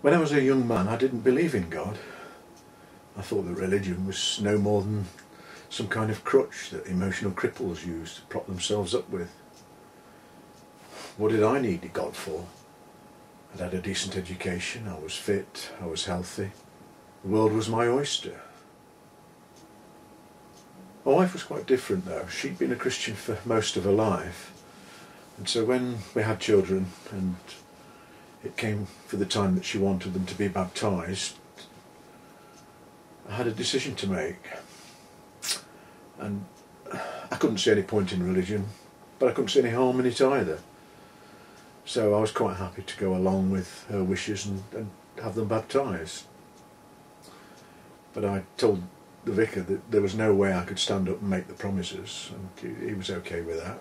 When I was a young man, I didn't believe in God. I thought that religion was no more than some kind of crutch that emotional cripples use to prop themselves up with. What did I need God for? I'd had a decent education, I was fit, I was healthy. The world was my oyster. My wife was quite different though. She'd been a Christian for most of her life. And so when we had children and it came for the time that she wanted them to be baptised, I had a decision to make. And I couldn't see any point in religion, but I couldn't see any harm in it either. So I was quite happy to go along with her wishes and have them baptised. But I told the vicar that there was no way I could stand up and make the promises, and he was okay with that.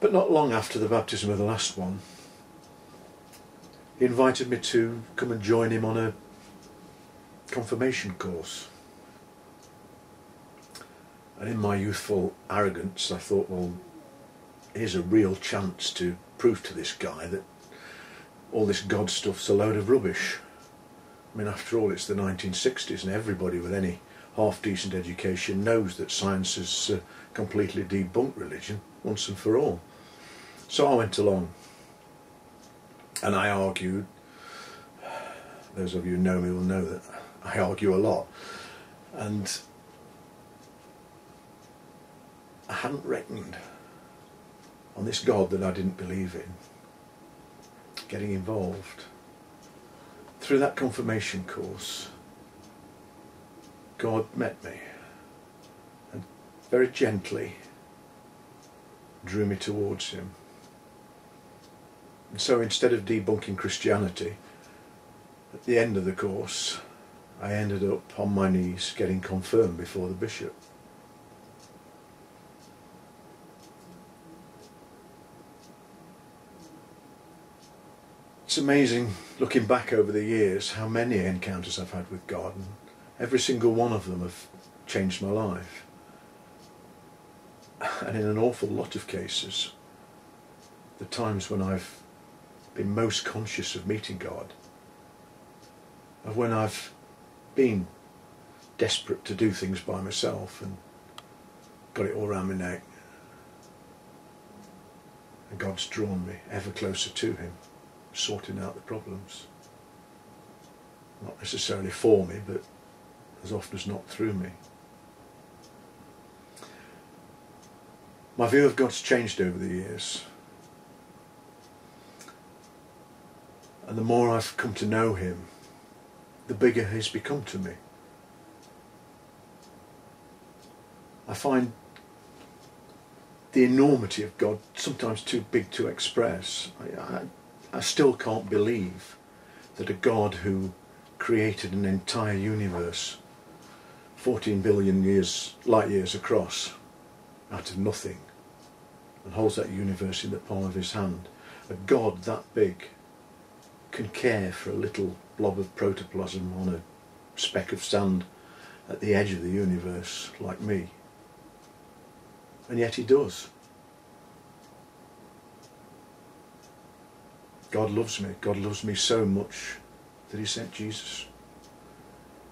But not long after the baptism of the last one, he invited me to come and join him on a confirmation course. And in my youthful arrogance I thought, well, here's a real chance to prove to this guy that all this God stuff's a load of rubbish. I mean, after all, it's the 1960s and everybody with any half-decent education knows that science has completely debunked religion once and for all. So I went along and I argued. Those of you who know me will know that I argue a lot. And I hadn't reckoned on this God that I didn't believe in getting involved. Through that confirmation course, God met me and very gently drew me towards him. And so instead of debunking Christianity, at the end of the course, I ended up on my knees getting confirmed before the bishop. It's amazing, looking back over the years, how many encounters I've had with God, and every single one of them have changed my life. And in an awful lot of cases, the times when I've been most conscious of meeting God, of when I've been desperate to do things by myself and got it all around my neck, and God's drawn me ever closer to him, sorting out the problems. Not necessarily for me, but as often as not through me. My view of God's changed over the years. And the more I've come to know him, the bigger he's become to me. I find the enormity of God sometimes too big to express. I still can't believe that a God who created an entire universe 14 billion light years across out of nothing and holds that universe in the palm of his hand, a God that big can care for a little blob of protoplasm on a speck of sand at the edge of the universe like me. And yet he does. God loves me. God loves me so much that he sent Jesus.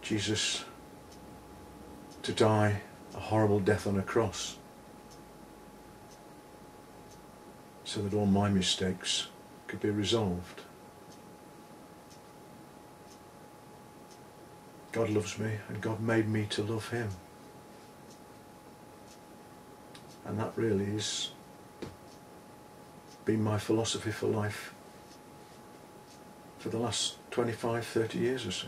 Jesus to die a horrible death on a cross so that all my mistakes could be resolved. God loves me, and God made me to love him. And that really has been my philosophy for life for the last 25, 30 years or so.